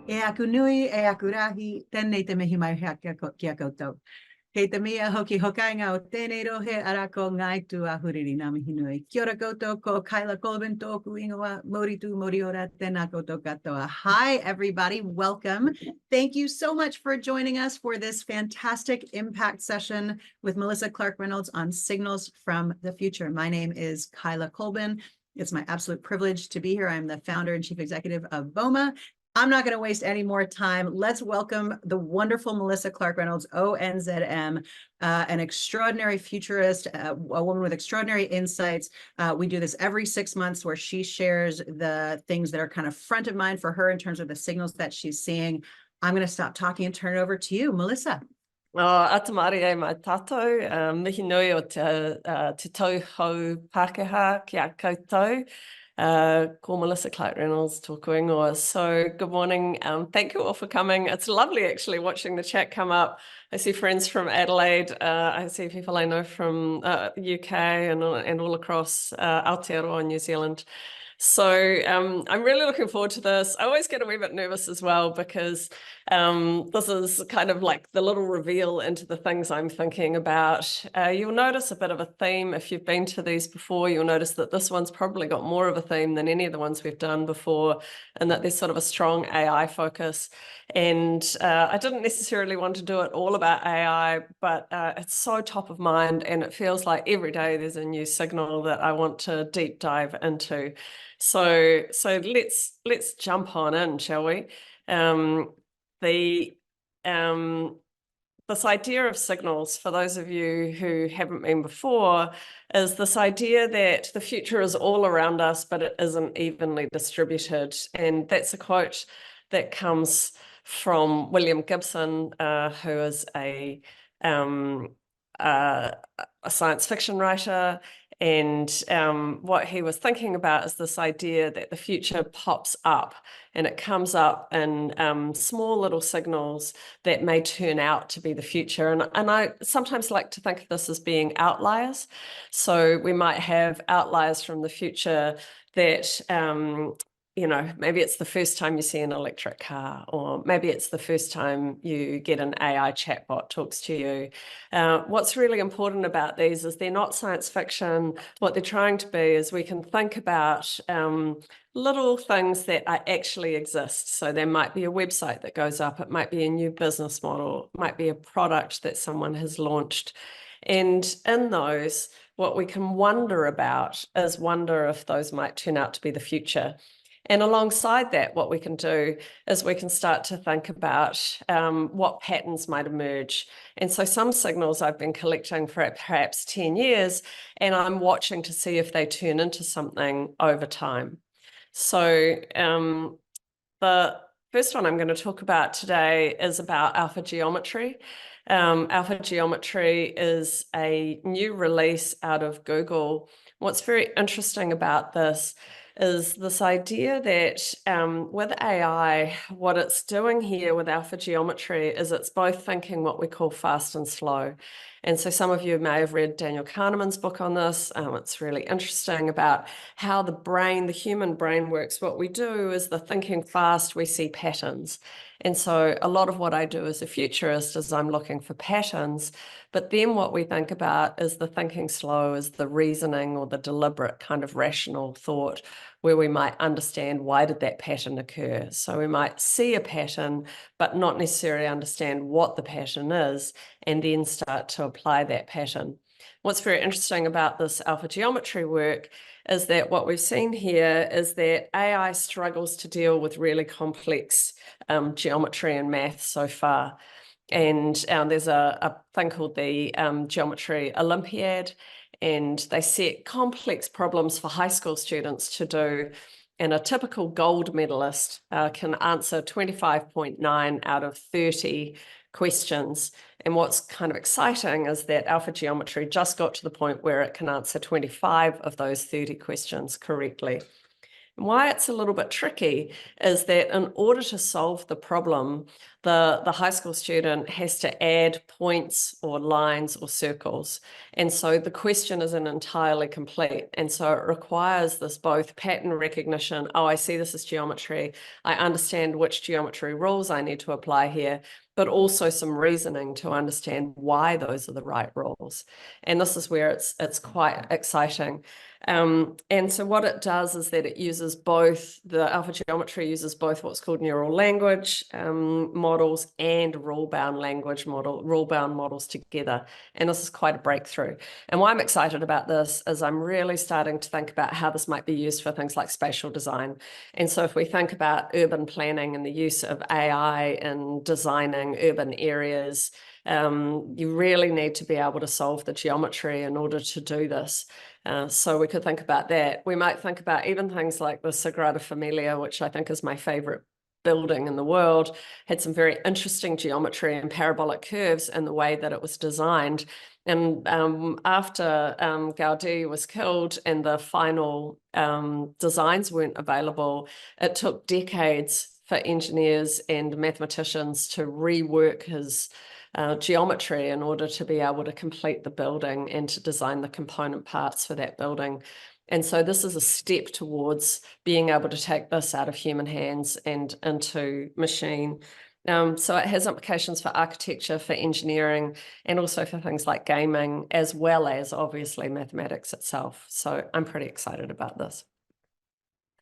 E aku nui, e aku rahi, tēnei te mihi mai hea kia koutou. Kei te mea hoki hokainga o tēnei rohe arako ngai tu a huriri nā mihi nui. Kia ora koutou ko Kaila Colbin tōku ingoa, mori tu mori ora, tēnā koutou katoa. Hi, everybody. Welcome. Thank you so much for joining us for this fantastic impact session with Melissa Clark-Reynolds on Signals from the Future. My name is Kaila Colbin. It's my absolute privilege to be here. I'm the founder and chief executive of Boma. I'm not going to waste any more time. Let's welcome the wonderful Melissa Clark-Reynolds ONZM, an extraordinary futurist, a woman with extraordinary insights. We do this every 6 months where she shares the things that are kind of front of mind for her in terms of the signals that she's seeing. I'm going to stop talking and turn it over to you, Melissa. Atamari e mai tātou, mihi nui o te tauhou Pākehā kia koutou. Ko Melissa Clark-Reynolds tōku ingoa. So good morning. Thank you all for coming. It's lovely actually watching the chat come up. I see friends from Adelaide. I see people I know from the UK and all across Aotearoa, New Zealand. So I'm really looking forward to this. I always get a wee bit nervous as well because this is kind of like the little reveal into the things I'm thinking about. You'll notice a bit of a theme. If you've been to these before, you'll notice that this one's probably got more of a theme than any of the ones we've done before, and that there's sort of a strong AI focus. And I didn't necessarily want to do it all about AI, but it's so top of mind, and it feels like every day there's a new signal that I want to deep dive into. So let's jump on in, shall we? This idea of signals, for those of you who haven't been before, is this idea that the future is all around us, but it isn't evenly distributed. And that's a quote that comes from William Gibson, who is a science fiction writer. And what he was thinking about is this idea that the future pops up, and it comes up in small little signals that may turn out to be the future. And I sometimes like to think of this as being outliers. So we might have outliers from the future that you know, maybe it's the first time you see an electric car, or maybe it's the first time you get an AI chatbot talks to you. What's really important about these is they're not science fiction. What they're trying to be is we can think about little things that actually exist. So there might be a website that goes up, it might be a new business model, it might be a product that someone has launched. And in those, what we can wonder about is wonder if those might turn out to be the future. And alongside that, what we can do is we can start to think about what patterns might emerge. And so some signals I've been collecting for perhaps 10 years, and I'm watching to see if they turn into something over time. So the first one I'm going to talk about today is about alpha geometry. Alpha geometry is a new release out of Google. What's very interesting about this is this idea that with AI, what it's doing here with alpha geometry is it's both thinking what we call fast and slow. And so some of you may have read Daniel Kahneman's book on this. It's really interesting about how the brain, the human brain works. What we do is the thinking fast, we see patterns. And so a lot of what I do as a futurist is I'm looking for patterns, but then what we think about is the thinking slow, is the reasoning or the deliberate kind of rational thought, where we might understand why did that pattern occur. So we might see a pattern, but not necessarily understand what the pattern is, and then start to apply that pattern. What's very interesting about this alpha geometry work is that what we've seen here is that AI struggles to deal with really complex geometry and math so far. And there's a thing called the Geometry Olympiad, and they set complex problems for high school students to do. And a typical gold medalist can answer 25.9 out of 30 questions. And what's kind of exciting is that alpha geometry just got to the point where it can answer 25 of those 30 questions correctly. And why it's a little bit tricky is that in order to solve the problem, the high school student has to add points or lines or circles. And so the question isn't entirely complete. And so it requires this both pattern recognition. Oh, I see this as geometry. I understand which geometry rules I need to apply here, but also some reasoning to understand why those are the right rules. And this is where it's quite exciting. And so what it does is that it uses both, the alpha geometry uses both what's called neural language models and rule-bound models together. And this is quite a breakthrough. And why I'm excited about this is I'm really starting to think about how this might be used for things like spatial design. And so if we think about urban planning and the use of AI in designing urban areas, you really need to be able to solve the geometry in order to do this. So we could think about that. We might think about even things like the Sagrada Familia, which I think is my favorite building in the world, had some very interesting geometry and parabolic curves in the way that it was designed. And after Gaudí was killed and the final designs weren't available, it took decades for engineers and mathematicians to rework his geometry in order to be able to complete the building and to design the component parts for that building. And so this is a step towards being able to take this out of human hands and into machine. So it has implications for architecture, for engineering, and also for things like gaming, as well as obviously mathematics itself. So I'm pretty excited about this.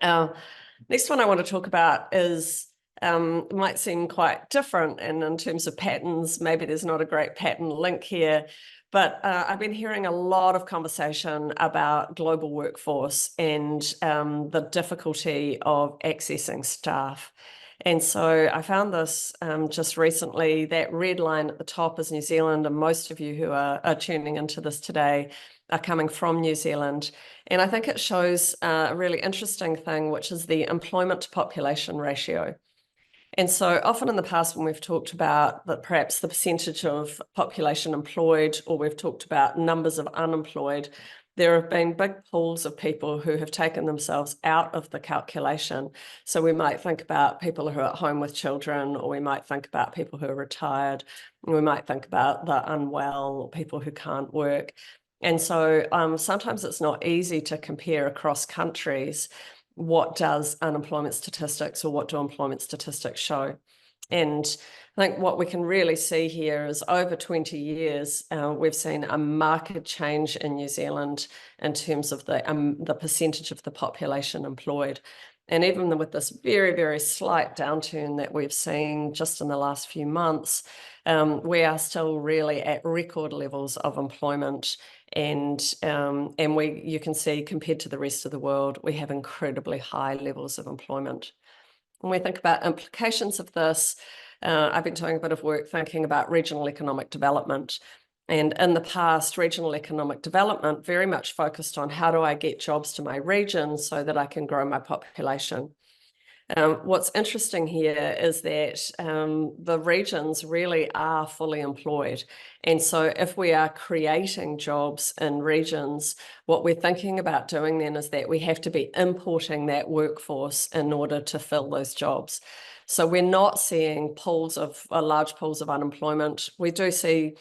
Next one I want to talk about is might seem quite different, and in terms of patterns, maybe there's not a great pattern link here, but I've been hearing a lot of conversation about global workforce and the difficulty of accessing staff. And so I found this just recently. That red line at the top is New Zealand, and most of you who are tuning into this today are coming from New Zealand. And I think it shows a really interesting thing, which is the employment to population ratio. And so often in the past, when we've talked about perhaps the percentage of population employed, or we've talked about numbers of unemployed, there have been big pools of people who have taken themselves out of the calculation. So we might think about people who are at home with children, or we might think about people who are retired, and we might think about the unwell or people who can't work. And so sometimes it's not easy to compare across countries. What does unemployment statistics, or what do employment statistics show? And I think what we can really see here is over 20 years, we've seen a marked change in New Zealand in terms of the percentage of the population employed. And even with this very, very slight downturn that we've seen just in the last few months, we are still really at record levels of employment. And you can see, compared to the rest of the world, we have incredibly high levels of employment. When we think about implications of this, I've been doing a bit of work thinking about regional economic development. And in the past, regional economic development very much focused on how do I get jobs to my region so that I can grow my population. What's interesting here is that the regions really are fully employed. And so if we are creating jobs in regions, what we're thinking about doing then is that we have to be importing that workforce in order to fill those jobs. So we're not seeing large pools of unemployment. We do see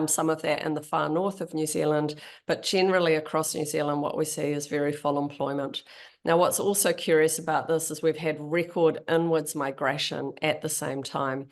some of that in the far north of New Zealand, but generally across New Zealand, what we see is very full employment. Now, what's also curious about this is we've had record inwards migration at the same time.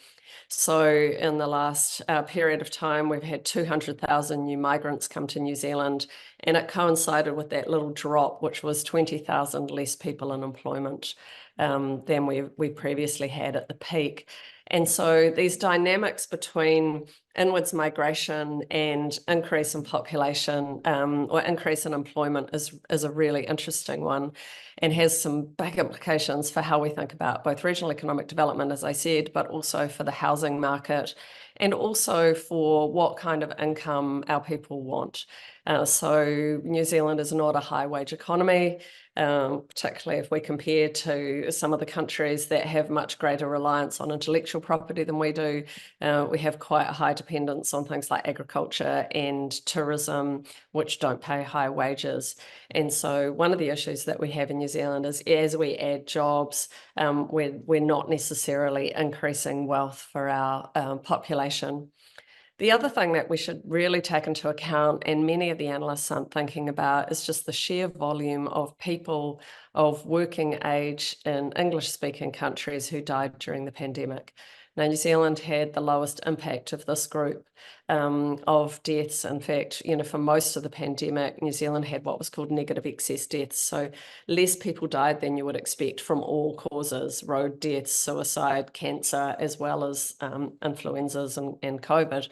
So in the last period of time, we've had 200,000 new migrants come to New Zealand, and it coincided with that little drop, which was 20,000 less people in employment than we previously had at the peak. And so these dynamics between inwards migration and increase in population or increase in employment is a really interesting one, and has some big implications for how we think about both regional economic development, as I said, but also for the housing market, and also for what kind of income our people want. So New Zealand is not a high wage economy, particularly if we compare to some of the countries that have much greater reliance on intellectual property than we do. We have quite a high dependence on things like agriculture and tourism, which don't pay high wages. And so one of the issues that we have in New Zealand is as we add jobs, we're not necessarily increasing wealth for our population. The other thing that we should really take into account, and many of the analysts aren't thinking about, is just the sheer volume of people of working age in English-speaking countries who died during the pandemic. Now, New Zealand had the lowest impact of this group of deaths. In fact, for most of the pandemic, New Zealand had what was called negative excess deaths. So less people died than you would expect from all causes: road deaths, suicide, cancer, as well as influenzas and COVID.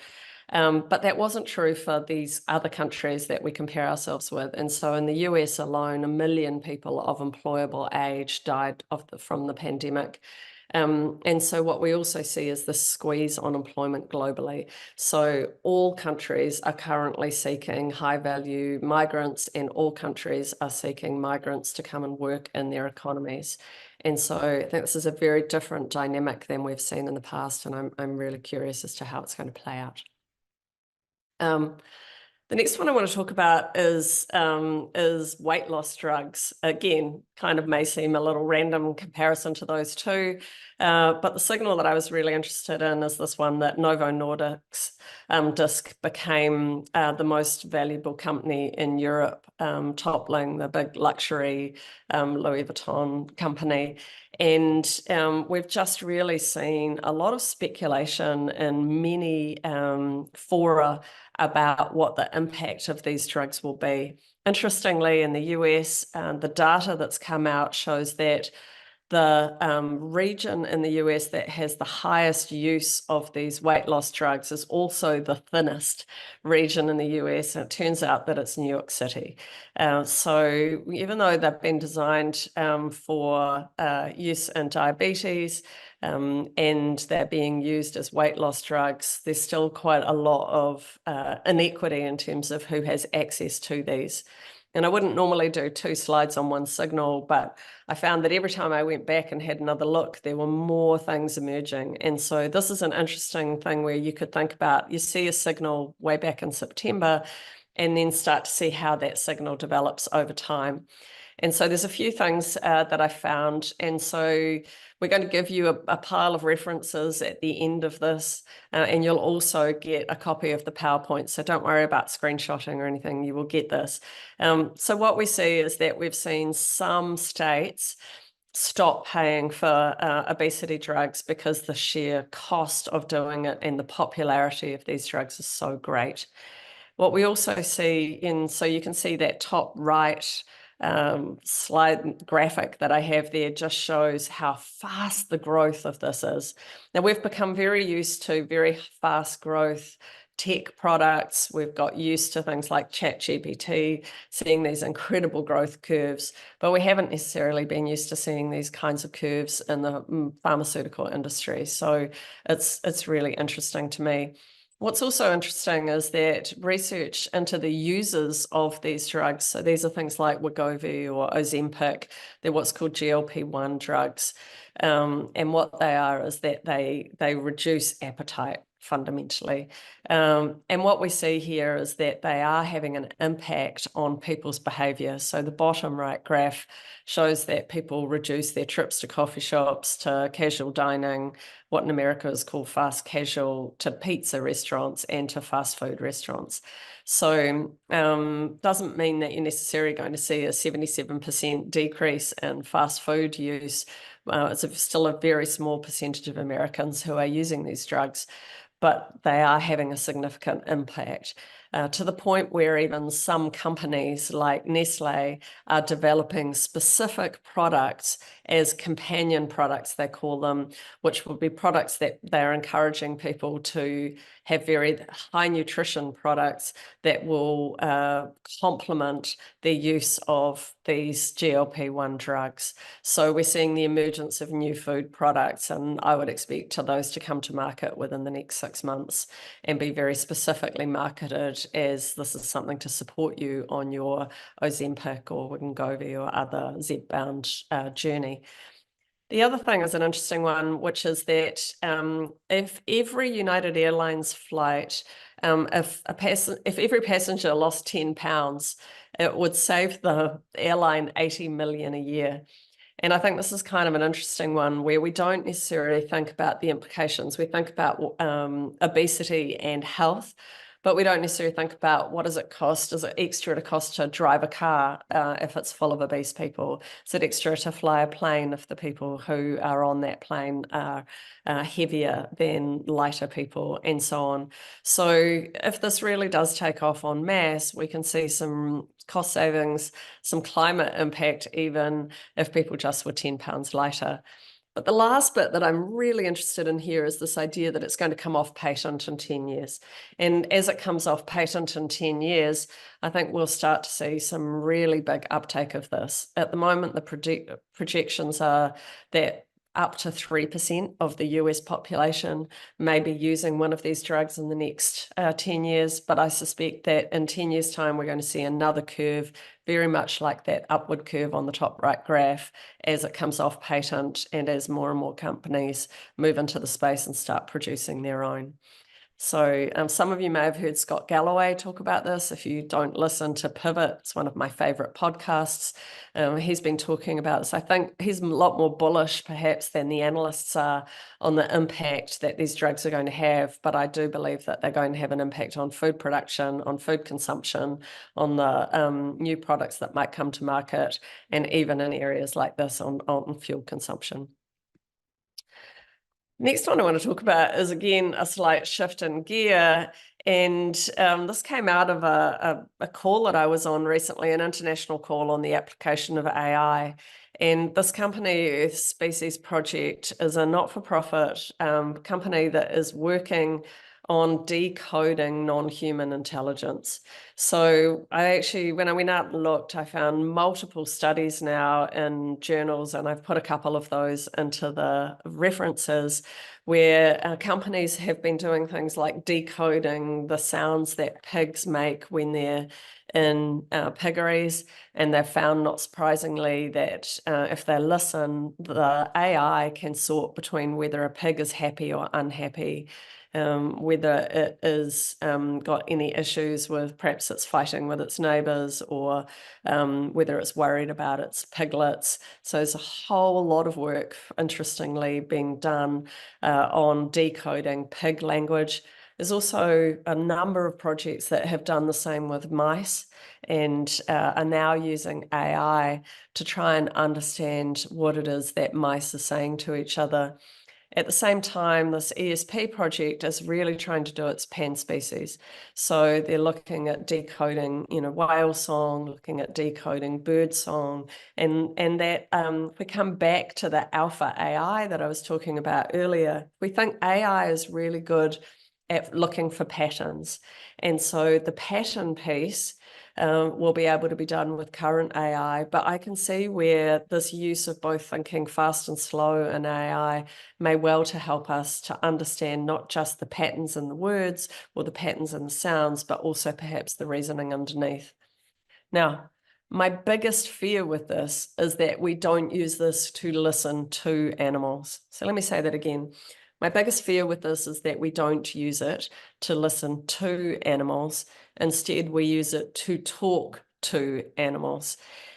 But that wasn't true for these other countries that we compare ourselves with. And so in the US alone, 1 million people of employable age died from the pandemic. And so what we also see is the squeeze on employment globally. So all countries are currently seeking high-value migrants, and all countries are seeking migrants to come and work in their economies. And so I think this is a very different dynamic than we've seen in the past, and I'm really curious as to how it's going to play out. The next one I want to talk about is weight loss drugs. Again, kind of may seem a little random comparison to those two, but the signal that I was really interested in is this one, that Novo Nordisk's disc became the most valuable company in Europe, toppling the big luxury Louis Vuitton company. And we've just really seen a lot of speculation in many fora about what the impact of these drugs will be. Interestingly, in the US, the data that's come out shows that the region in the US that has the highest use of these weight loss drugs is also the thinnest region in the US, and it turns out that it's New York City. So even though they've been designed for use in diabetes, and they're being used as weight loss drugs, there's still quite a lot of inequity in terms of who has access to these. And I wouldn't normally do 2 slides on one signal, but I found that every time I went back and had another look, there were more things emerging. And so this is an interesting thing where you could think about, you see a signal way back in September, and then start to see how that signal develops over time. And so there's a few things that I found. And so we're going to give you a pile of references at the end of this, and you'll also get a copy of the PowerPoint. So don't worry about screenshotting or anything, you will get this. So what we see is that we've seen some states stop paying for obesity drugs because the sheer cost of doing it and the popularity of these drugs is so great. What we also see so you can see that top right slide graphic that I have there just shows how fast the growth of this is. Now, we've become very used to very fast growth tech products. We've got used to things like ChatGPT, seeing these incredible growth curves, but we haven't necessarily been used to seeing these kinds of curves in the pharmaceutical industry. So it's really interesting to me. What's also interesting is that research into the users of these drugs, so these are things like Wegovy or Ozempic, they're what's called GLP-1 drugs, and what they are is that they reduce appetite fundamentally. And what we see here is that they are having an impact on people's behavior. So the bottom right graph shows that people reduce their trips to coffee shops, to casual dining, what in America is called fast casual, to pizza restaurants and to fast food restaurants. So doesn't mean that you're necessarily going to see a 77% decrease in fast food use. It's still a very small percentage of Americans who are using these drugs, but they are having a significant impact, to the point where even some companies like Nestle are developing specific products as companion products, they call them, which will be products that they're encouraging people to have very high nutrition products that will complement the use of these GLP-1 drugs. So we're seeing the emergence of new food products, and I would expect those to come to market within the next 6 months and be very specifically marketed as this is something to support you on your Ozempic or Wegovy or other Zep-bound journey. The other thing is an interesting one, which is that if every United Airlines flight, if every passenger lost 10 pounds, it would save the airline 80 million a year. And I think this is kind of an interesting one where we don't necessarily think about the implications. We think about obesity and health, but we don't necessarily think about what does it cost? Is it extra to cost to drive a car if it's full of obese people? Is it extra to fly a plane if the people who are on that plane are heavier than lighter people, and so on? So if this really does take off en masse, we can see some cost savings, some climate impact, even if people just were 10 pounds lighter. But the last bit that I'm really interested in here is this idea that it's going to come off patent in 10 years. And as it comes off patent in 10 years, I think we'll start to see some really big uptake of this. At the moment, the projections are that up to 3% of the US population may be using one of these drugs in the next 10 years. But I suspect that in 10 years' time, we're going to see another curve, very much like that upward curve on the top right graph, as it comes off patent and as more and more companies move into the space and start producing their own. So some of you may have heard Scott Galloway talk about this. If you don't listen to Pivot, it's one of my favorite podcasts. He's been talking about this. I think he's a lot more bullish perhaps than the analysts are on the impact that these drugs are going to have. But I do believe that they're going to have an impact on food production, on food consumption, on the new products that might come to market, and even in areas like this on fuel consumption. Next one I want to talk about is, again, a slight shift in gear. And this came out of a call that I was on recently, an international call on the application of AI. And this company, Earth Species Project, is a not-for-profit company that is working on decoding non-human intelligence. So when I went out and looked, I found multiple studies now in journals, and I've put a couple of those into the references, where companies have been doing things like decoding the sounds that pigs make when they're in piggeries, and they've found, not surprisingly, that if they listen, the AI can sort between whether a pig is happy or unhappy, whether it is got any issues with, perhaps it's fighting with its neighbours, or whether it's worried about its piglets. So there's a whole lot of work, interestingly, being done on decoding pig language. There's also a number of projects that have done the same with mice, and are now using AI to try and understand what it is that mice are saying to each other. At the same time, this ESP project is really trying to do its pan-species. So they're looking at decoding, whale song, looking at decoding bird song, and that we come back to the alpha AI that I was talking about earlier. We think AI is really good at looking for patterns. And so the pattern piece will be able to be done with current AI, but I can see where this use of both thinking fast and slow in AI may well to help us to understand not just the patterns in the words or the patterns in the sounds, but also perhaps the reasoning underneath. Now, my biggest fear with this is that we don't use this to listen to animals. So let me say that again. My biggest fear with this is that we don't use it to listen to animals. Instead, we use it to talk to animals.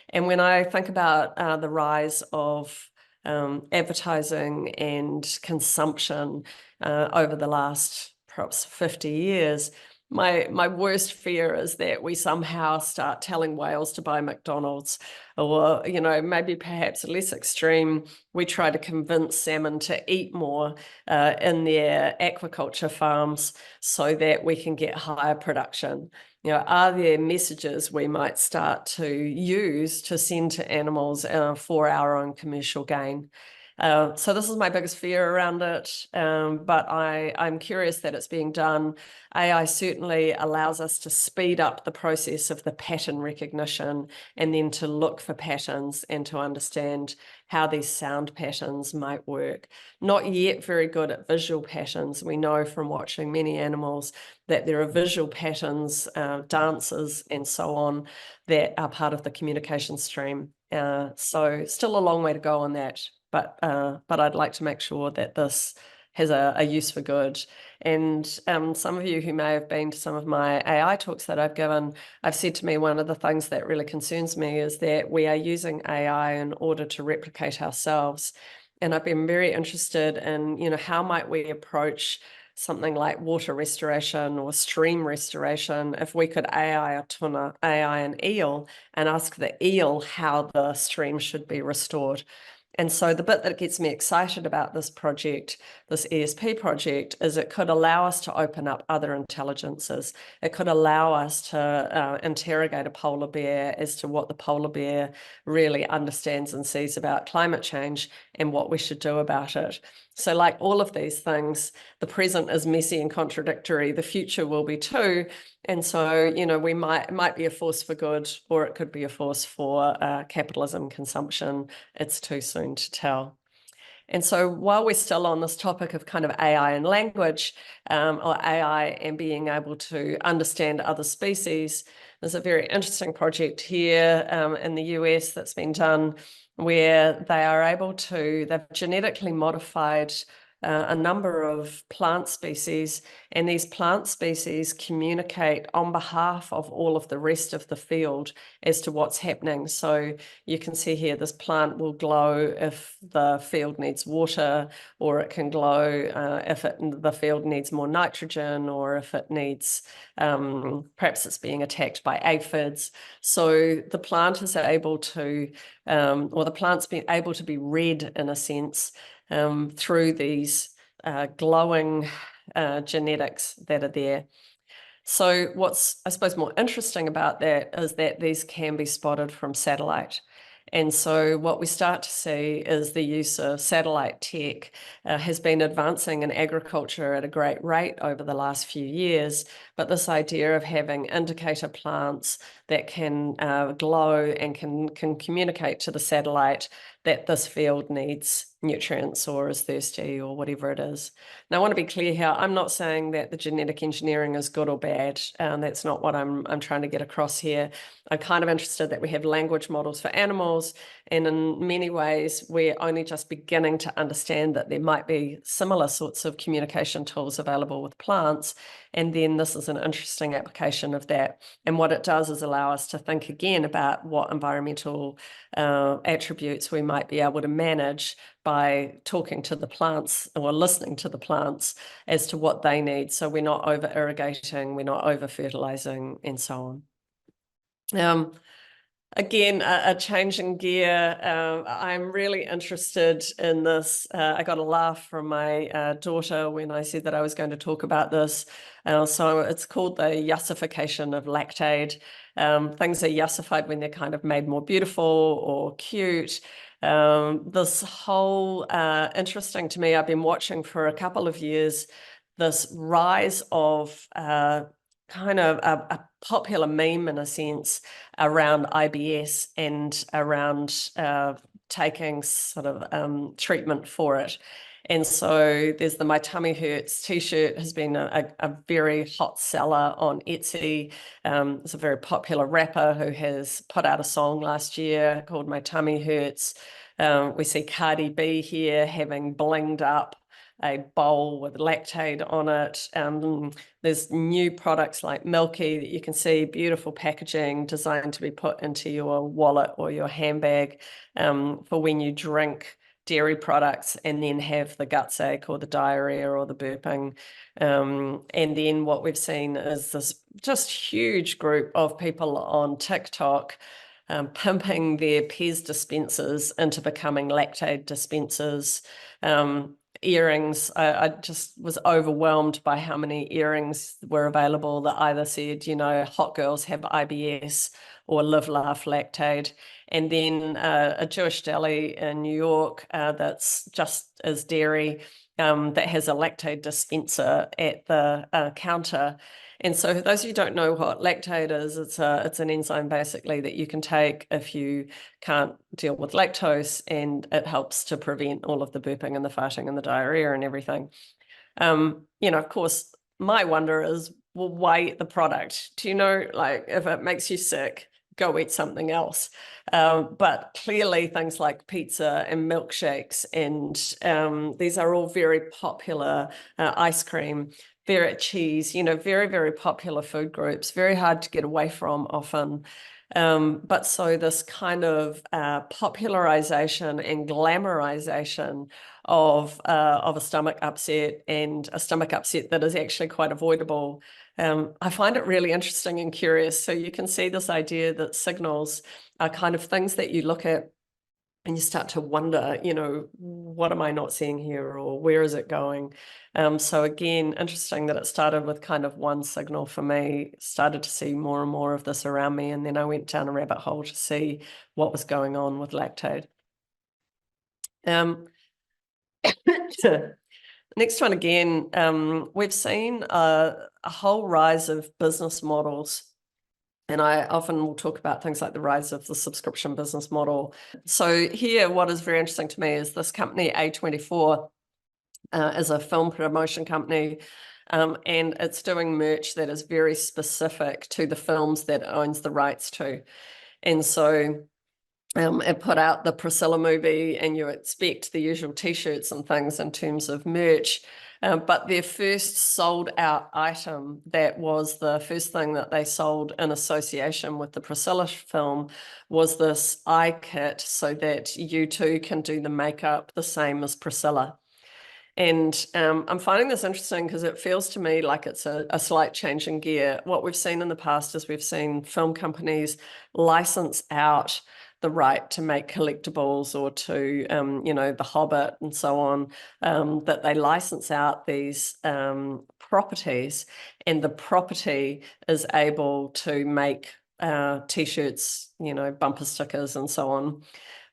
And when I think about the rise of advertising and consumption over the last perhaps 50 years, my worst fear is that we somehow start telling whales to buy McDonald's, or, maybe perhaps less extreme, we try to convince salmon to eat more in their aquaculture farms so that we can get higher production. Are there messages we might start to use to send to animals for our own commercial gain? So this is my biggest fear around it, but I'm curious that it's being done. AI certainly allows us to speed up the process of the pattern recognition, and then to look for patterns and to understand how these sound patterns might work. Not yet very good at visual patterns. We know from watching many animals that there are visual patterns, dances, and so on, that are part of the communication stream. So still a long way to go on that. but I'd like to make sure that this has a use for good. And some of you who may have been to some of my AI talks that I've given, I've said to me, one of the things that really concerns me is that we are using AI in order to replicate ourselves. And I've been very interested in, how might we approach something like water restoration or stream restoration if we could AI a tuna, AI an eel, and ask the eel how the stream should be restored. And so the bit that gets me excited about this project, this ESP project, is it could allow us to open up other intelligences. It could allow us to interrogate a polar bear as to what the polar bear really understands and sees about climate change and what we should do about it. So like all of these things, the present is messy and contradictory. The future will be too. And so, we might be a force for good, or it could be a force for capitalism, consumption. It's too soon to tell. And so while we're still on this topic of kind of AI and language, or AI and being able to understand other species, there's a very interesting project here in the US that's been done where they've genetically modified a number of plant species, and these plant species communicate on behalf of all of the rest of the field as to what's happening. So you can see here this plant will glow if the field needs water, or it can glow if the field needs more nitrogen, or if it needs, perhaps it's being attacked by aphids. So the plant is able to, or the plant's been able to be read in a sense through these glowing genetics that are there. So what's, I suppose, more interesting about that is that these can be spotted from satellite. And so what we start to see is the use of satellite tech has been advancing in agriculture at a great rate over the last few years. But this idea of having indicator plants that can glow and can communicate to the satellite that this field needs nutrients or is thirsty or whatever it is. Now, I want to be clear here. I'm not saying that the genetic engineering is good or bad. That's not what I'm trying to get across here. I'm kind of interested that we have language models for animals, and in many ways, we're only just beginning to understand that there might be similar sorts of communication tools available with plants. And then this is an interesting application of that. And what it does is allow us to think again about what environmental attributes we might be able to manage by talking to the plants or listening to the plants as to what they need. So we're not over irrigating, we're not over fertilizing, and so on. Again, a change in gear. I'm really interested in this. I got a laugh from my daughter when I said that I was going to talk about this. So it's called the yassification of lactate. Things are yassified when they're kind of made more beautiful or cute. This whole, interesting to me, I've been watching for a couple of years, this rise of kind of a popular meme in a sense around IBS and around taking sort of treatment for it. And so there's the My Tummy Hurts t-shirt has been a very hot seller on Etsy. It's a very popular rapper who has put out a song last year called My Tummy Hurts. We see Cardi B here having blinged up a bowl with lactate on it. There's new products like Milky that you can see, beautiful packaging designed to be put into your wallet or your handbag for when you drink dairy products and then have the guts ache or the diarrhea or the burping. And then what we've seen is this just huge group of people on TikTok pimping their Pez dispensers into becoming lactate dispensers. Earrings, I just was overwhelmed by how many earrings were available that either said, hot girls have IBS or live, laugh, lactate. And then a Jewish deli in New York that's just as dairy that has a lactate dispenser at the counter. And so for those of you who don't know what lactate is, it's an enzyme basically that you can take if you can't deal with lactose, and it helps to prevent all of the burping and the farting and the diarrhea and everything. Of course, my wonder is, well, why eat the product? Do you know, like, if it makes you sick, go eat something else. But clearly things like pizza and milkshakes and these are all very popular, ice cream, cheese, very, very popular food groups, very hard to get away from often. But so this kind of popularization and glamorization of a stomach upset, and a stomach upset that is actually quite avoidable. I find it really interesting and curious. So you can see this idea that signals are kind of things that you look at and you start to wonder, what am I not seeing here, or where is it going? So again, interesting that it started with kind of one signal for me, started to see more and more of this around me. And then I went down a rabbit hole to see what was going on with lactate. Next one again, we've seen a whole rise of business models. And I often will talk about things like the rise of the subscription business model. So here, what is very interesting to me is this company, A24, is a film promotion company, and it's doing merch that is very specific to the films that it owns the rights to. And so it put out the Priscilla movie, and you expect the usual T-shirts and things in terms of merch. But their first sold out item, that was the first thing that they sold in association with the Priscilla film, was this eye kit so that you too can do the makeup the same as Priscilla. And I'm finding this interesting because it feels to me like it's a slight change in gear. What we've seen in the past is we've seen film companies license out the right to make collectibles, or to, The Hobbit and so on, that they license out these properties, and the property is able to make T-shirts, bumper stickers and so on.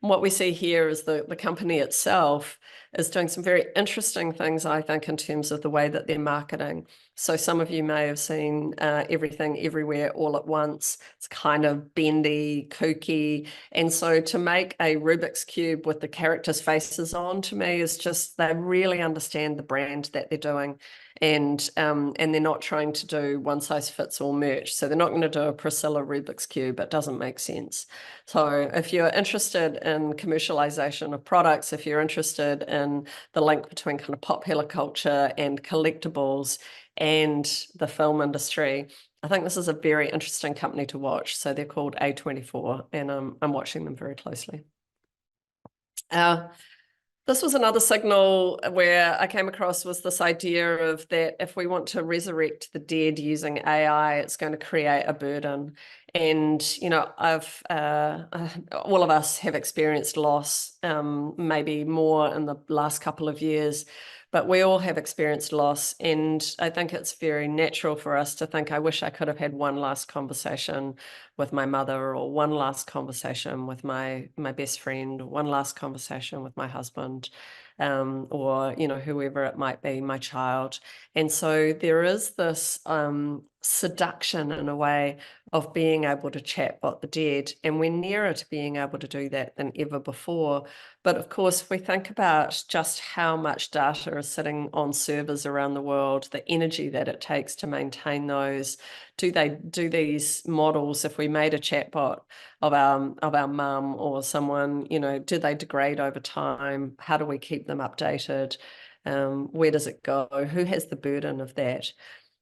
And what we see here is the company itself is doing some very interesting things, I think, in terms of the way that they're marketing. So some of you may have seen Everything Everywhere All at Once. It's kind of bendy, kooky. And so to make a Rubik's Cube with the characters' faces on, to me, is just, they really understand the brand that they're doing. And they're not trying to do one size fits all merch. So they're not going to do a Priscilla Rubik's Cube. It doesn't make sense. So if you're interested in commercialization of products, if you're interested in the link between kind of popular culture and collectibles and the film industry, I think this is a very interesting company to watch. So they're called A24, and I'm watching them very closely. This was another signal where I came across, was this idea of that if we want to resurrect the dead using AI, it's going to create a burden. And, all of us have experienced loss, maybe more in the last couple of years, but we all have experienced loss. And I think it's very natural for us to think, I wish I could have had one last conversation with my mother, or one last conversation with my best friend, or one last conversation with my husband, or, whoever it might be, my child. And so there is this seduction, in a way, of being able to chatbot the dead, and we're nearer to being able to do that than ever before. But of course, if we think about just how much data is sitting on servers around the world, the energy that it takes to maintain those, do these models, if we made a chatbot of our mum or someone, do they degrade over time? How do we keep them updated? Where does it go? Who has the burden of that?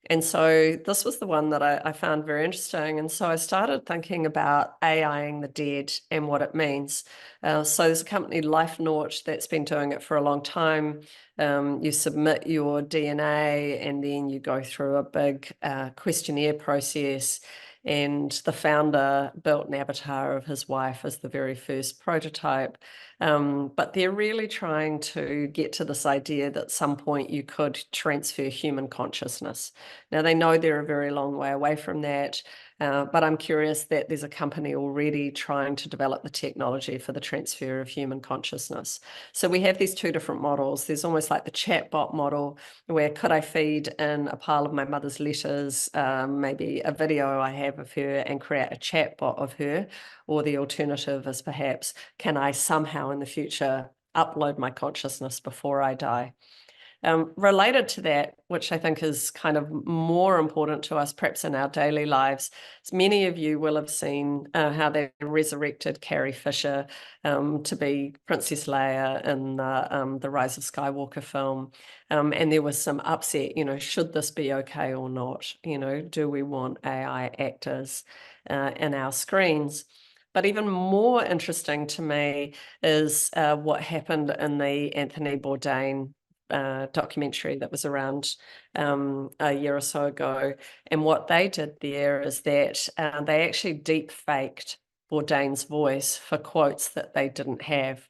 And so this was the one that I found very interesting. And so I started thinking about AIing the dead and what it means. So there's a company, LifeNaut, that's been doing it for a long time. You submit your DNA, and then you go through a big questionnaire process. And the founder built an avatar of his wife as the very first prototype. But they're really trying to get to this idea that at some point you could transfer human consciousness. Now, they know they're a very long way away from that, but I'm curious that there's a company already trying to develop the technology for the transfer of human consciousness. So we have these two different models. There's almost like the chatbot model, where could I feed in a pile of my mother's letters, maybe a video I have of her, and create a chatbot of her? Or the alternative is perhaps, can I somehow in the future upload my consciousness before I die? Related to that, which I think is kind of more important to us perhaps in our daily lives, is many of you will have seen how they resurrected Carrie Fisher to be Princess Leia in the Rise of Skywalker film. And there was some upset, should this be okay or not? Do we want AI actors in our screens? But even more interesting to me is what happened in the Anthony Bourdain documentary that was around a year or so ago. And what they did there is that they actually deep faked Bourdain's voice for quotes that they didn't have.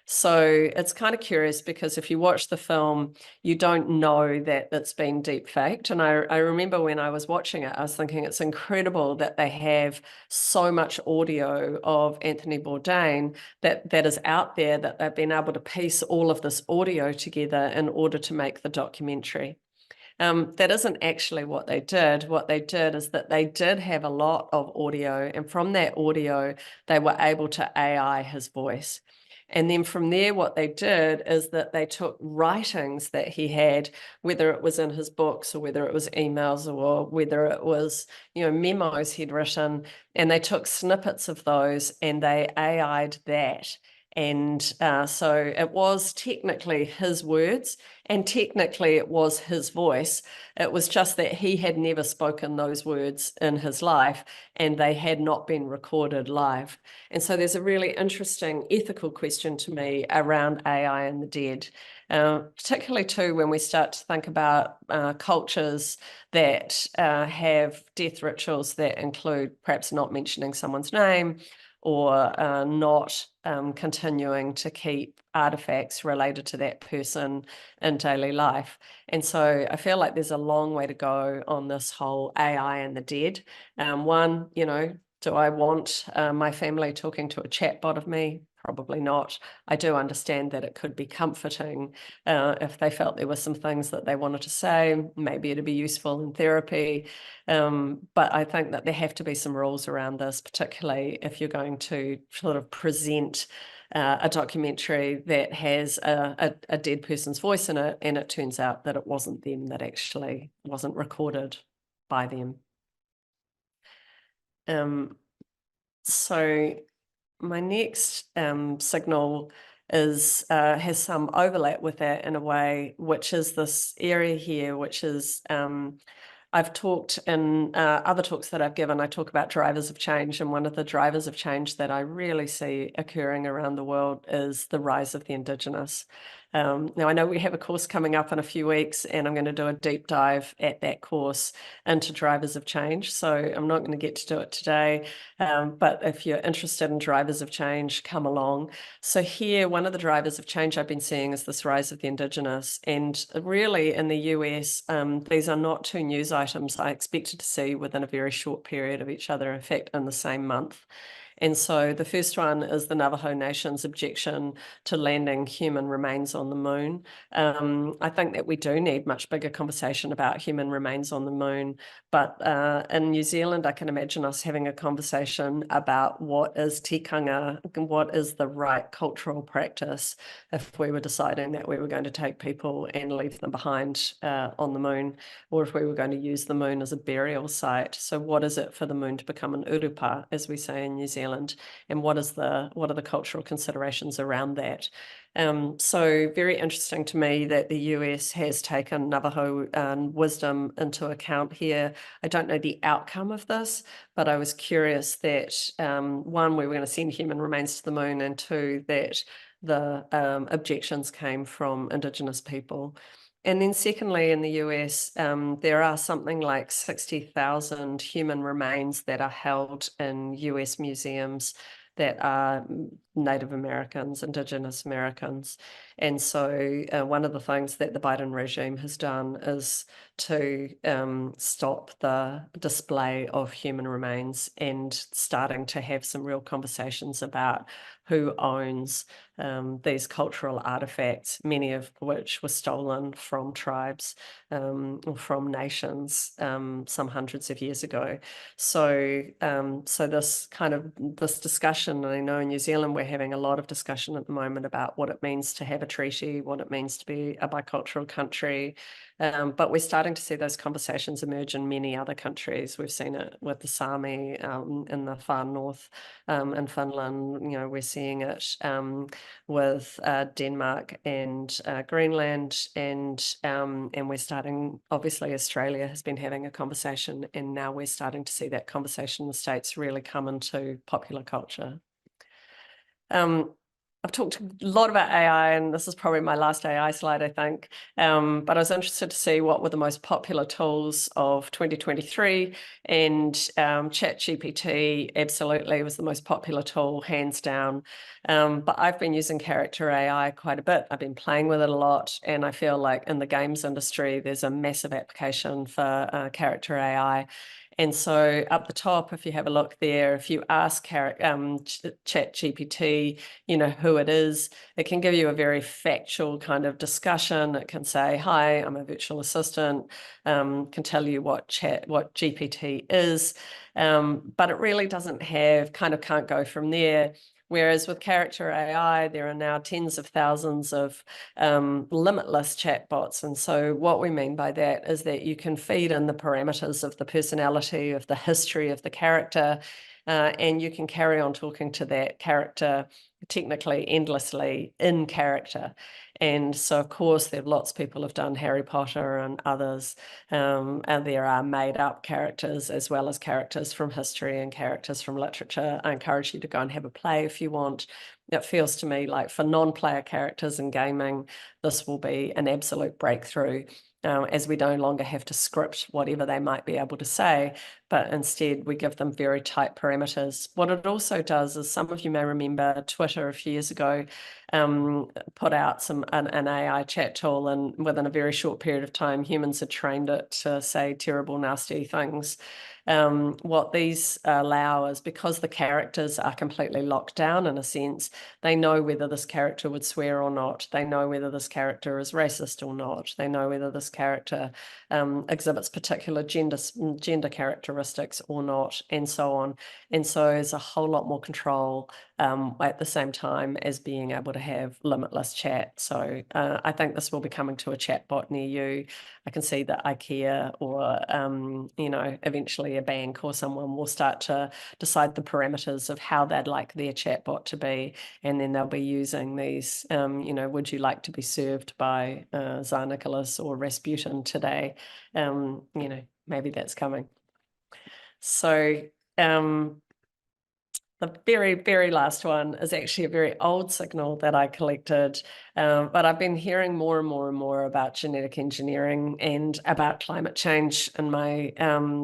So it's kind of curious because if you watch the film, you don't know that it's been deep faked. And I remember when I was watching it, I was thinking it's incredible that they have so much audio of Anthony Bourdain that is out there, that they've been able to piece all of this audio together in order to make the documentary. That isn't actually what they did. What they did is that they did have a lot of audio, and from that audio, they were able to AI his voice. And then from there, what they did is that they took writings that he had, whether it was in his books or whether it was emails or whether it was, memos he'd written, and they took snippets of those and they AI'd that. And so it was technically his words, and technically it was his voice. It was just that he had never spoken those words in his life, and they had not been recorded live. And so there's a really interesting ethical question to me around AI and the dead, particularly too when we start to think about cultures that have death rituals that include perhaps not mentioning someone's name, or not continuing to keep artifacts related to that person in daily life. And so I feel like there's a long way to go on this whole AI and the dead. One, do I want my family talking to a chatbot of me? Probably not. I do understand that it could be comforting if they felt there were some things that they wanted to say. Maybe it'd be useful in therapy. But I think that there have to be some rules around this, particularly if you're going to sort of present a documentary that has a dead person's voice in it, and it turns out that it wasn't them, that actually wasn't recorded by them. So my next signal is has some overlap with that in a way, which is this area here, which is I've talked in other talks that I've given, I talk about drivers of change, and one of the drivers of change that I really see occurring around the world is the rise of the Indigenous. Now, I know we have a course coming up in a few weeks, and I'm going to do a deep dive at that course into drivers of change. So I'm not going to get to do it today, but if you're interested in drivers of change, come along. So here, one of the drivers of change I've been seeing is this rise of the Indigenous. And really in the US, these are not two news items I expected to see within a very short period of each other, in fact, in the same month. And so the first one is the Navajo Nation's objection to landing human remains on the moon. I think that we do need much bigger conversation about human remains on the moon. But in New Zealand, I can imagine us having a conversation about what is tikanga, what is the right cultural practice if we were deciding that we were going to take people and leave them behind on the moon, or if we were going to use the moon as a burial site. So what is it for the moon to become an urupa, as we say in New Zealand, and what are the cultural considerations around that? So very interesting to me that the US has taken Navajo wisdom into account here. I don't know the outcome of this, but I was curious that one, we were going to send human remains to the moon, and two, that the objections came from Indigenous people. And then secondly, in the US, there are something like 60,000 human remains that are held in US museums that are Native Americans, Indigenous Americans. And so one of the things that the Biden regime has done is to stop the display of human remains, and starting to have some real conversations about who owns these cultural artifacts, many of which were stolen from tribes or from nations some hundreds of years ago. So, so this discussion, and I know in New Zealand we're having a lot of discussion at the moment about what it means to have a treaty, what it means to be a bicultural country. But we're starting to see those conversations emerge in many other countries. We've seen it with the Sami in the far north in Finland. You know, we're seeing it with Denmark and Greenland, and we're starting. Obviously, Australia has been having a conversation, and now we're starting to see that conversation in the States really come into popular culture. I've talked a lot about AI, and this is probably my last AI slide, I think. But I was interested to see what were the most popular tools of 2023, and ChatGPT absolutely was the most popular tool, hands down. But I've been using character AI quite a bit. I've been playing with it a lot, and I feel like in the games industry, there's a massive application for character AI. And so up the top, if you have a look there, if you ask ChatGPT, you know, who it is, it can give you a very factual kind of discussion. It can say, hi, I'm a virtual assistant, can tell you what GPT is, but it really doesn't have, can't go from there. Whereas with character AI, there are now tens of thousands of limitless chatbots. And so what we mean by that is that you can feed in the parameters of the personality, of the history of the character, and you can carry on talking to that character technically endlessly in character. And so, of course, there are lots of people have done Harry Potter and others, and there are made up characters as well as characters from history and characters from literature. I encourage you to go and have a play if you want. It feels to me like for non-player characters in gaming, this will be an absolute breakthrough, as we no longer have to script whatever they might be able to say, but instead we give them very tight parameters. What it also does is, some of you may remember Twitter a few years ago put out an AI chat tool, and within a very short period of time, humans had trained it to say terrible, nasty things. What these allow is, because the characters are completely locked down in a sense, they know whether this character would swear or not. They know whether this character is racist or not. They know whether this character exhibits particular gender characteristics or not, and so on. And so there's a whole lot more control at the same time as being able to have limitless chat. So I think this will be coming to a chatbot near you. I can see that IKEA or, you know, eventually a bank or someone will start to decide the parameters of how they'd like their chatbot to be. And then they'll be using these, you know, would you like to be served by Tsar Nicholas or Rasputin today? You know, maybe that's coming. So the very, very last one is actually a very old signal that I collected, but I've been hearing more and more and more about genetic engineering and about climate change in my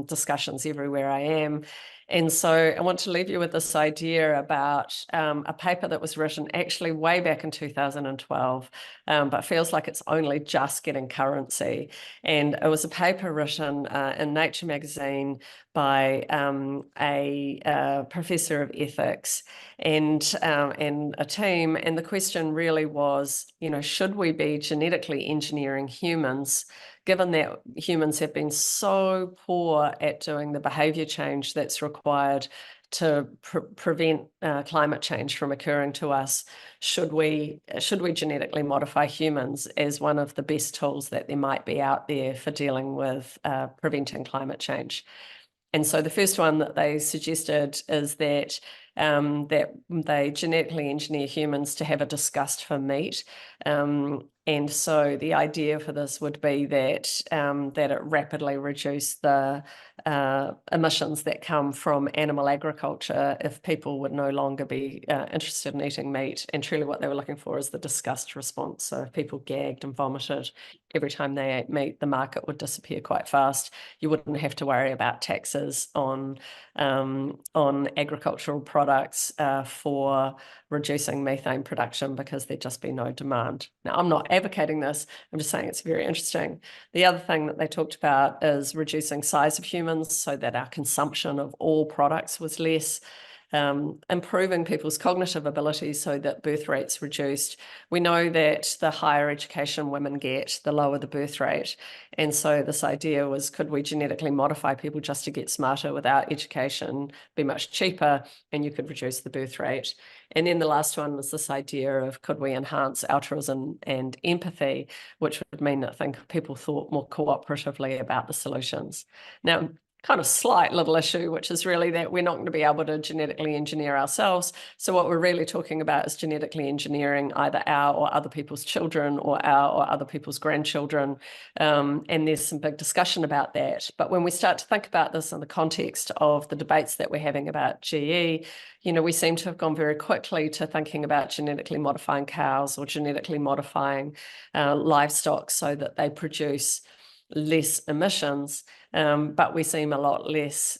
discussions everywhere I am. And so I want to leave you with this idea about a paper that was written actually way back in 2012, but feels like it's only just getting currency. And it was a paper written in Nature magazine by a professor of ethics and a team. And the question really was, you know, should we be genetically engineering humans, given that humans have been so poor at doing the behavior change that's required to prevent climate change from occurring to us? Should we genetically modify humans as one of the best tools that there might be out there for dealing with preventing climate change? And so the first one that they suggested is that that they genetically engineer humans to have a disgust for meat. And so the idea for this would be that that it rapidly reduced the emissions that come from animal agriculture if people would no longer be interested in eating meat. And truly what they were looking for is the disgust response. So if people gagged and vomited every time they ate meat, the market would disappear quite fast. You wouldn't have to worry about taxes on agricultural products for reducing methane production, because there'd just be no demand. Now, I'm not advocating this. I'm just saying it's very interesting. The other thing that they talked about is reducing size of humans so that our consumption of all products was less. improving people's cognitive abilities so that birth rates reduced. We know that the higher education women get, the lower the birth rate. And so this idea was, could we genetically modify people just to get smarter without education, be much cheaper, and you could reduce the birth rate? And then the last one was this idea of, could we enhance altruism and empathy, which would mean that people thought more cooperatively about the solutions. Now, kind of slight little issue, which is really that we're not going to be able to genetically engineer ourselves. So what we're really talking about is genetically engineering either our or other people's children, or our or other people's grandchildren. And there's some big discussion about that. But when we start to think about this in the context of the debates that we're having about GE, we seem to have gone very quickly to thinking about genetically modifying cows or genetically modifying livestock so that they produce less emissions, but we seem a lot less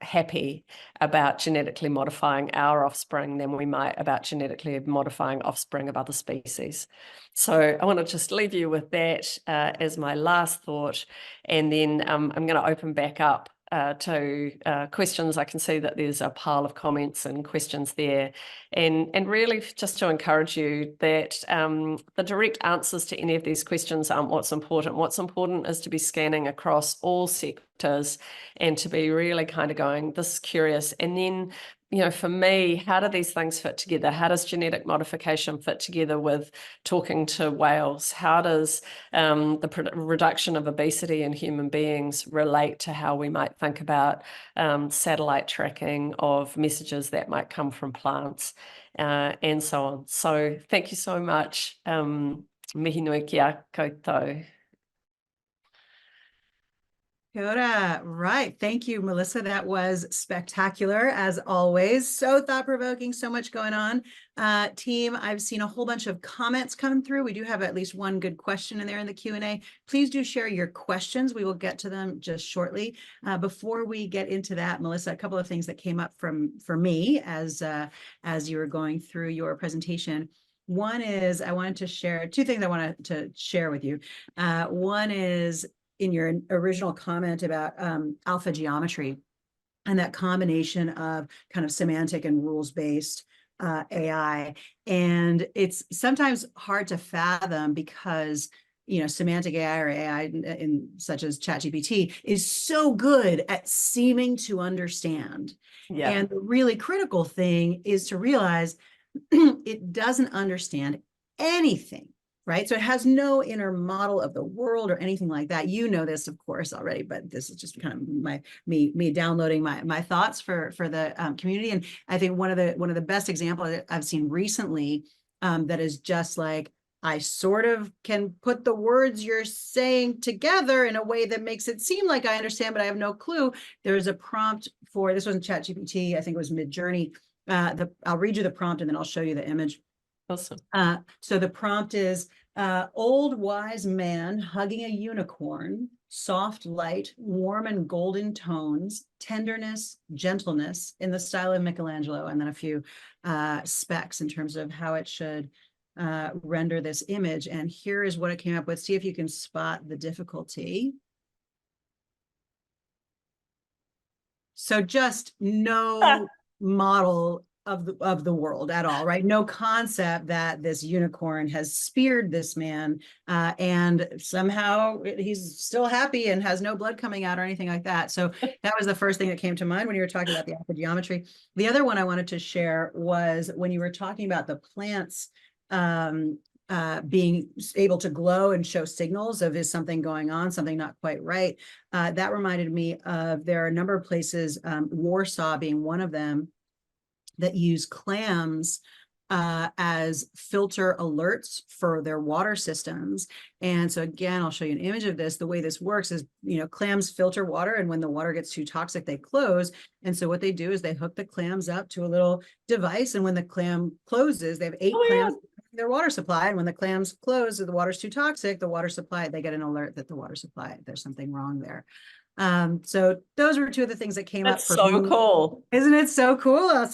happy about genetically modifying our offspring than we might about genetically modifying offspring of other species. So I want to just leave you with that as my last thought, and then I'm going to open back up to questions. I can see that there's a pile of comments and questions there, and really just to encourage you that the direct answers to any of these questions aren't what's important. What's important is to be scanning across all sectors and to be really kind of going, this is curious. And then, for me, how do these things fit together? How does genetic modification fit together with talking to whales? How does the reduction of obesity in human beings relate to how we might think about satellite tracking of messages that might come from plants, and so on? So thank you so much. Mihi nui kia koutou. Kia ora. Right. Thank you, Melissa. That was spectacular, as always. So thought-provoking, so much going on. Team, I've seen a whole bunch of comments come through. We do have at least one good question in there in the Q&A. Please do share your questions. We will get to them just shortly. Before we get into that, Melissa, a couple of things that came up for me as you were going through your presentation. One is I wanted to share two things I wanted to share with you. One is in your original comment about alpha geometry and that combination of kind of semantic and rules-based AI. And it's sometimes hard to fathom because, semantic AI or AI in such as ChatGPT is so good at seeming to understand. Yeah. And the really critical thing is to realize it doesn't understand anything. Right. So it has no inner model of the world or anything like that. You know this, of course, already, but this is just kind of me downloading my thoughts for the community. And I think one of the best examples that I've seen recently that is just like, I sort of can put the words you're saying together in a way that makes it seem like I understand, but I have no clue. There's a prompt for, this wasn't ChatGPT, I think it was Midjourney. I'll read you the prompt and then I'll show you the image. Awesome. So the prompt is, old wise man hugging a unicorn, soft light, warm and golden tones, tenderness, gentleness in the style of Michelangelo, and then a few specs in terms of how it should render this image. And here is what it came up with. See if you can spot the difficulty. So just no model of the world at all, right? No concept that this unicorn has speared this man and somehow he's still happy and has no blood coming out or anything like that. So that was the first thing that came to mind when you were talking about the alpha geometry. The other one I wanted to share was when you were talking about the plants being able to glow and show signals of is something going on, something not quite right. That reminded me of, there are a number of places, Warsaw being one of them, that use clams as filter alerts for their water systems. And so again, I'll show you an image of this. The way this works is, clams filter water, and when the water gets too toxic, they close. And so what they do is they hook the clams up to a little device, and when the clam closes, they have 8 clams in their water supply. And when the clams close, the water's too toxic, the water supply, they get an alert that the water supply, there's something wrong there. So those were two of the things that came up for so me. Cool. Isn't it so cool? I'll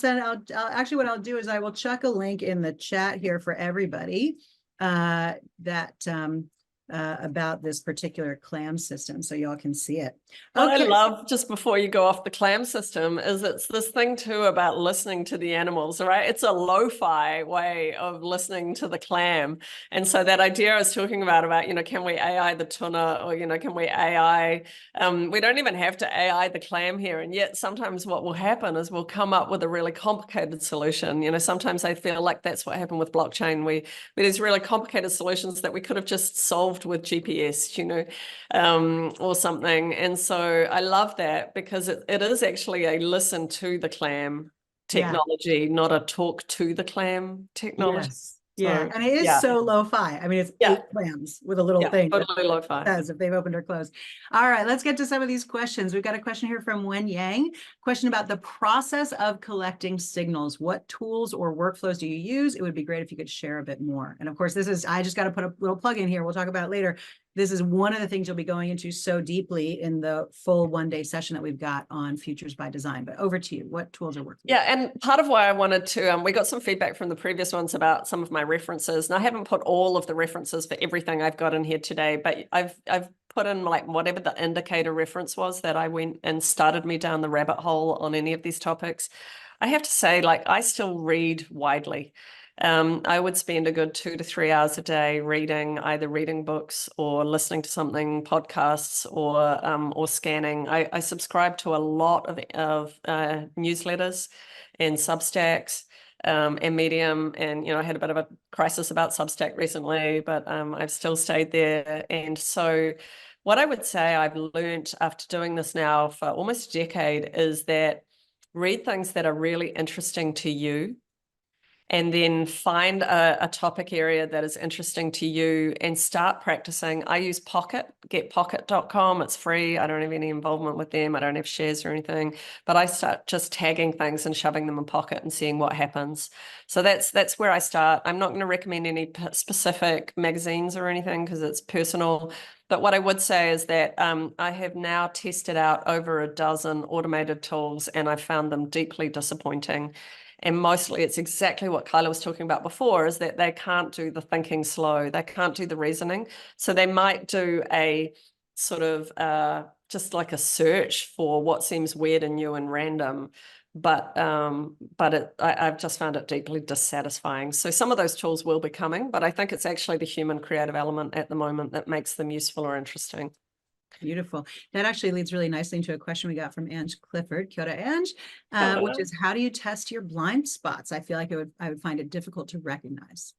actually, what I'll do is I will chuck a link in the chat here for everybody that about this particular clam system, so y'all can see it. What I Okay. love, just before you go off the clam system, is it's this thing too about listening to the animals, right? It's a lo-fi way of listening to the clam. And so that idea I was talking about, you know, can we AI the tuna, or, you know, can we AI, we don't even have to AI the clam here. And yet sometimes what will happen is we'll come up with a really complicated solution. You know, sometimes I feel like that's what happened with blockchain. There's really complicated solutions that we could have just solved with GPS, you know, or something. And so I love that, because it is actually a listen to the clam technology, not a talk to the clam technology. Yes. So, Yeah. And it is yeah. so lo-fi. I mean, it's 8 clams with a little thing that Totally lo-fi. says if they've opened or closed. All right, let's get to some of these questions. We've got a question here from Wen Yang. Question about the process of collecting signals. What tools or workflows do you use? It would be great if you could share a bit more. And of course, I just got to put a little plug in here. We'll talk about it later. This is one of the things you'll be going into so deeply in the full one-day session that we've got on Futures by Design. But over to you. What tools are working? Yeah, and part of why I wanted to, we got some feedback from the previous ones about some of my references, and I haven't put all of the references for everything I've got in here today, but I've put in like whatever the indicator reference was that I went and started me down the rabbit hole on any of these topics. I have to say, like, I still read widely. I would spend a good 2 to 3 hours a day either reading books or listening to something, podcasts, or scanning. I subscribe to a lot of newsletters and Substacks and Medium. And, you know, I had a bit of a crisis about Substack recently, but I've still stayed there. And so what I would say I've learned after doing this now for almost a decade is that read things that are really interesting to you, and then find a topic area that is interesting to you and start practicing. I use Pocket, getpocket.com. It's free. I don't have any involvement with them. I don't have shares or anything, but I start just tagging things and shoving them in Pocket and seeing what happens. So that's where I start. I'm not going to recommend any specific magazines or anything because it's personal. But what I would say is that I have now tested out over a dozen automated tools, and I found them deeply disappointing. And mostly it's exactly what Kaila was talking about before, is that they can't do the thinking slow. They can't do the reasoning. So they might do a sort of just like a search for what seems weird and new and random. But I've just found it deeply dissatisfying. So some of those tools will be coming, but I think it's actually the human creative element at the moment that makes them useful or interesting. Beautiful. That actually leads really nicely into a question we got from Ange Clifford. Kia ora, Ange, which is, how do you test your blind spots? I feel like I would find it difficult to recognize.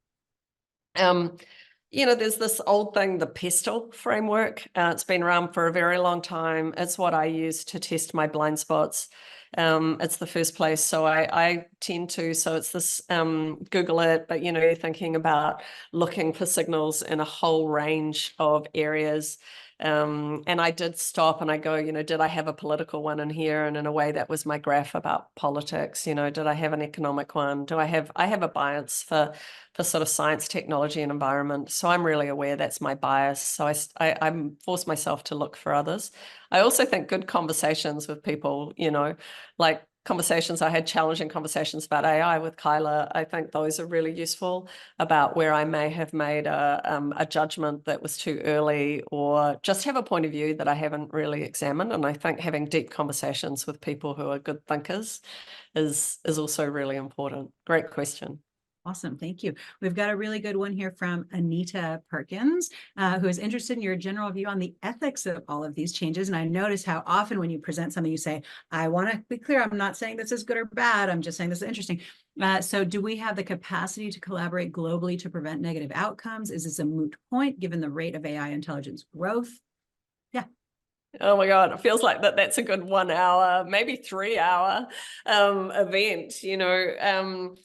You know, there's this old thing, the PESTLE framework. It's been around for a very long time. It's what I use to test my blind spots. It's the first place. So I tend to, so it's this, Google it, but, you know, you're thinking about looking for signals in a whole range of areas. And I did stop and I go, you know, did I have a political one in here? And in a way that was my graph about politics. You know, did I have an economic one? I have a bias for sort of science, technology, and environment. So I'm really aware that's my bias. So I force myself to look for others. I also think good conversations with people, you know, like conversations, I had challenging conversations about AI with Kaila. I think those are really useful, about where I may have made a judgment that was too early, or just have a point of view that I haven't really examined. And I think having deep conversations with people who are good thinkers is also really important. Great question. Awesome. Thank you. We've got a really good one here from Anita Perkins, who is interested in your general view on the ethics of all of these changes. And I notice how often when you present something, you say, I want to be clear, I'm not saying this is good or bad. I'm just saying this is interesting. So do we have the capacity to collaborate globally to prevent negative outcomes? Is this a moot point given the rate of AI intelligence growth? Yeah. Oh my God, it feels like that's a good 1 hour, maybe 3 hour event, you know.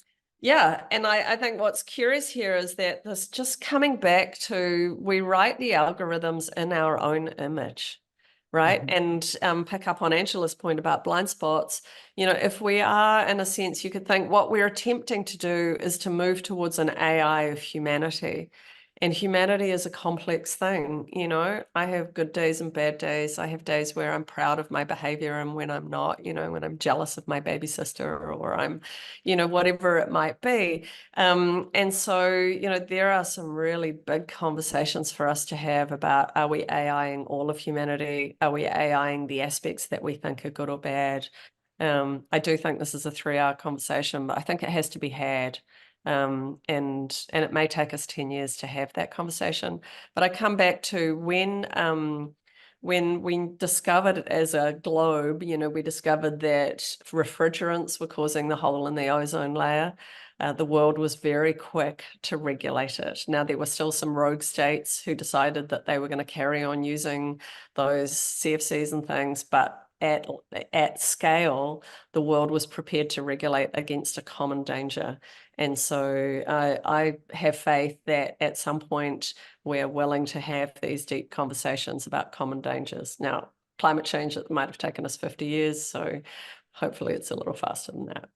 Yeah, and I think what's curious here is that this just coming back to, we write the algorithms in our own image, right? Mm-hmm. And pick up on Angela's point about blind spots. You know, if we are, in a sense, you could think what we're attempting to do is to move towards an AI of humanity. And humanity is a complex thing. You know, I have good days and bad days. I have days where I'm proud of my behavior and when I'm not, you know, when I'm jealous of my baby sister, or I'm, you know, whatever it might be. And so, you know, there are some really big conversations for us to have about, are we AIing all of humanity? Are we AIing the aspects that we think are good or bad? I do think this is a 3-hour conversation, but I think it has to be had. And it may take us 10 years to have that conversation. But I come back to when we discovered it as a globe, you know, we discovered that refrigerants were causing the hole in the ozone layer. The world was very quick to regulate it. Now, there were still some rogue states who decided that they were going to carry on using those CFCs and things, but at scale, the world was prepared to regulate against a common danger. And so I have faith that at some point we're willing to have these deep conversations about common dangers. Now, climate change, it might have taken us 50 years, so hopefully it's a little faster than that.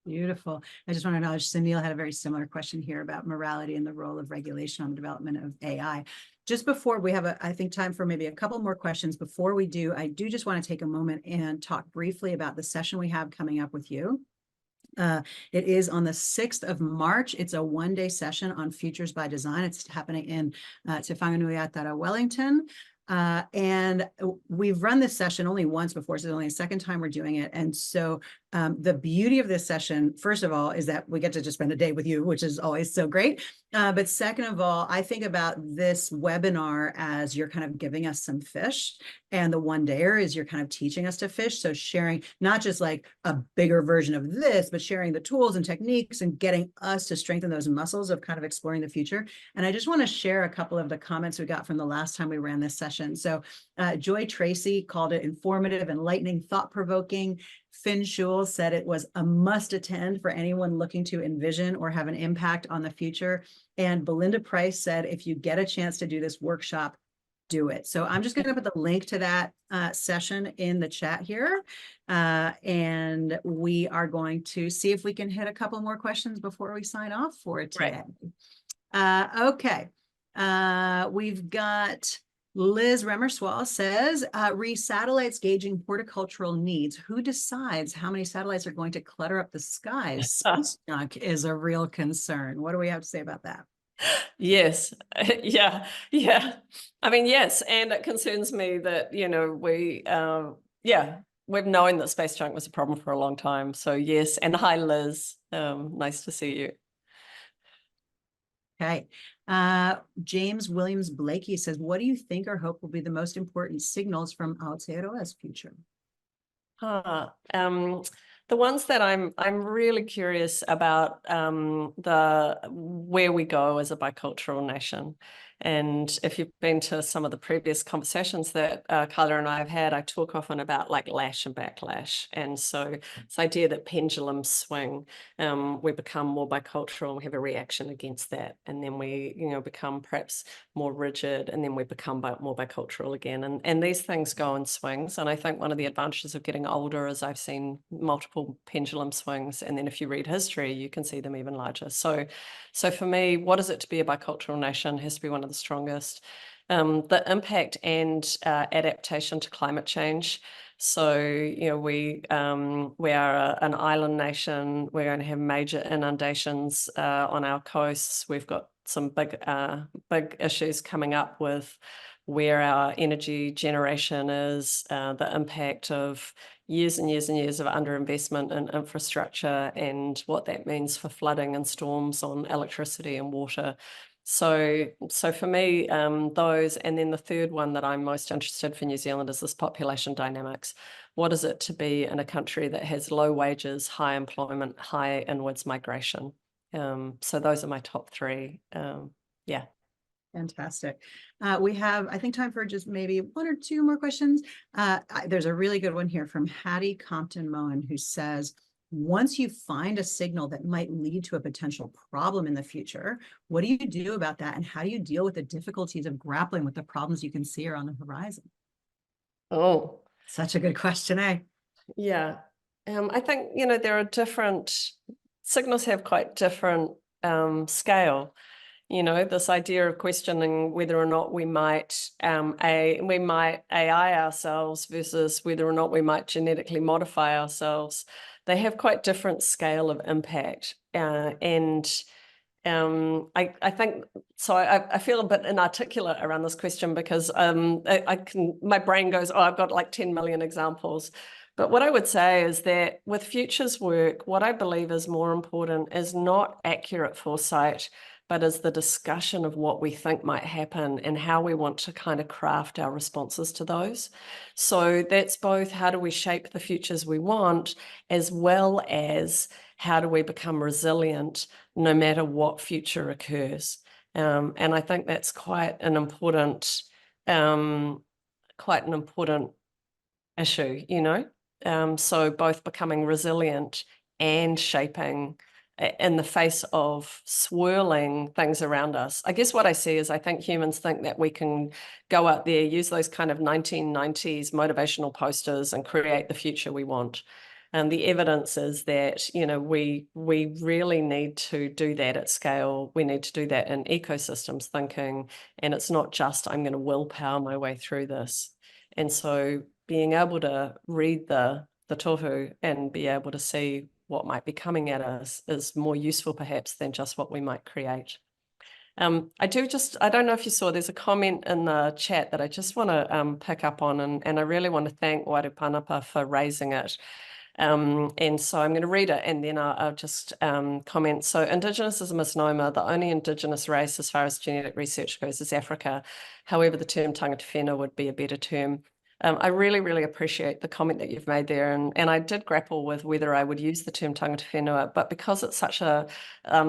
Beautiful. I just want to acknowledge Sunil had a very similar question here about morality and the role of regulation on the development of AI. Just before we have, I think, time for maybe a couple more questions. Before we do, I do just want to take a moment and talk briefly about the session we have coming up with you. It is on the 6th of March. It's a one-day session on Futures by Design. It's happening in Te Whanganui-a-Tara, Wellington. And we've run this session only once before, so it's only the second time we're doing it. And so the beauty of this session, first of all, is that we get to just spend a day with you, which is always so great. But second of all, I think about this webinar as you're kind of giving us some fish, and the one-dayer is you're kind of teaching us to fish. So sharing not just like a bigger version of this, but sharing the tools and techniques and getting us to strengthen those muscles of kind of exploring the future. And I just want to share a couple of the comments we got from the last time we ran this session. So Joy Tracy called it informative, enlightening, thought-provoking. Finn Schul said it was a must attend for anyone looking to envision or have an impact on the future. And Belinda Price said, if you get a chance to do this workshop, do it. So I'm just going to put the link to that session in the chat here. And we are going to see if we can hit a couple more questions before we sign off for today. Right. Okay. We've got Liz Remerswall says, re-satellites gauging horticultural needs. Who decides how many satellites are going to clutter up the skies? Space junk is a real concern. What do we have to say about that? Yes. Yeah. I mean, yes. And it concerns me that, you know, we've known that space junk was a problem for a long time. So yes. And hi, Liz. Nice to see you. Okay. James Williams Blakey says, what do you think or hope will be the most important signals from Aotearoa's future? The ones that I'm really curious about, where we go as a bicultural nation. And if you've been to some of the previous conversations that Kaila and I have had, I talk often about like lash and backlash. And so this idea that pendulums swing, we become more bicultural and we have a reaction against that. And then we, you know, become perhaps more rigid, and then we become more bicultural again. And these things go in swings. And I think one of the advantages of getting older is I've seen multiple pendulum swings. And then if you read history, you can see them even larger. So for me, what is it to be a bicultural nation has to be one of the strongest. The impact and adaptation to climate change. So, you know, we are an island nation. We're going to have major inundations on our coasts. We've got some big issues coming up with where our energy generation is, the impact of years and years and years of underinvestment in infrastructure and what that means for flooding and storms on electricity and water. So for me, those, and then the third one that I'm most interested for New Zealand is this population dynamics. What is it to be in a country that has low wages, high employment, high inwards migration? So those are my top three. Yeah. Fantastic. We have, I think, time for just maybe one or two more questions. There's a really good one here from Hattie Compton-Moen, who says, once you find a signal that might lead to a potential problem in the future, what do you do about that? And how do you deal with the difficulties of grappling with the problems you can see are on the horizon? Oh, such a good question, eh? Yeah. I think, you know, there are different signals have quite different scale. You know, this idea of questioning whether or not we might AI ourselves versus whether or not we might genetically modify ourselves, they have quite different scale of impact. I think so. I feel a bit inarticulate around this question because my brain goes, oh, I've got like 10 million examples. But what I would say is that with futures work, what I believe is more important is not accurate foresight, but is the discussion of what we think might happen and how we want to kind of craft our responses to those. So that's both how do we shape the futures we want, as well as how do we become resilient no matter what future occurs. And I think that's quite an important issue, you know. So both becoming resilient and shaping in the face of swirling things around us. I guess what I see is I think humans think that we can go out there, use those kind of 1990s motivational posters and create the future we want. And the evidence is that, you know, we really need to do that at scale. We need to do that in ecosystems thinking. And it's not just, I'm going to willpower my way through this. And so being able to read the tohu and be able to see what might be coming at us is more useful perhaps than just what we might create. I don't know if you saw, there's a comment in the chat that I just want to pick up on, and I really want to thank Wairupanapa for raising it. And so I'm going to read it and then I'll just comment. So Indigenous is a misnomer. The only Indigenous race as far as genetic research goes is Africa. However, the term tangata whenua would be a better term. I really, really appreciate the comment that you've made there. And I did grapple with whether I would use the term tangata whenua, but because it's such a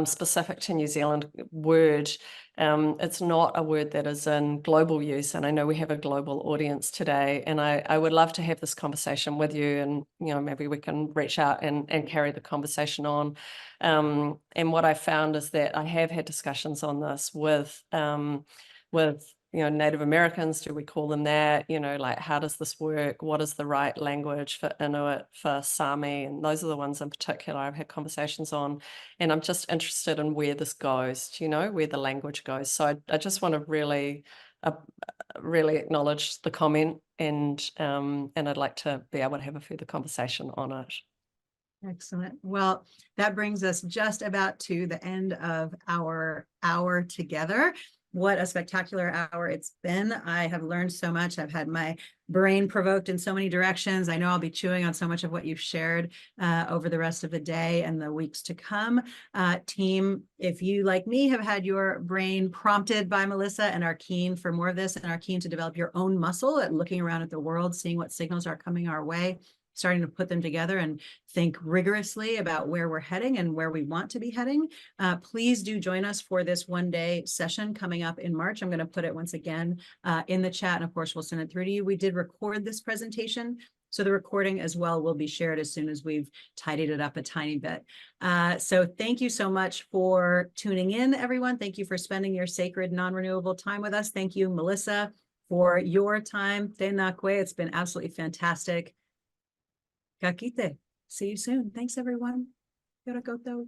specific to New Zealand word, it's not a word that is in global use. And I know we have a global audience today, and I would love to have this conversation with you, and, you know, maybe we can reach out and carry the conversation on. And what I found is that I have had discussions on this with you know, Native Americans. Do we call them that? You know, like, how does this work? What is the right language for Inuit, for Sami? And those are the ones in particular I've had conversations on. And I'm just interested in where this goes, you know, where the language goes. So I just want to really acknowledge the comment, and I'd like to be able to have a further conversation on it. Excellent. Well, that brings us just about to the end of our hour together. What a spectacular hour it's been. I have learned so much. I've had my brain provoked in so many directions. I know I'll be chewing on so much of what you've shared over the rest of the day and the weeks to come. Team, if you, like me, have had your brain prompted by Melissa and are keen for more of this and are keen to develop your own muscle at looking around at the world, seeing what signals are coming our way, starting to put them together and think rigorously about where we're heading and where we want to be heading, please do join us for this one-day session coming up in March. I'm going to put it once again in the chat, and of course, we'll send it through to you. We did record this presentation, so the recording as well will be shared as soon as we've tidied it up a tiny bit. So thank you so much for tuning in, everyone. Thank you for spending your sacred non-renewable time with us. Thank you, Melissa, for your time. Tēnā koe. It's been absolutely fantastic. Ka kite. See you soon. Thanks, everyone. Kia ora koutou.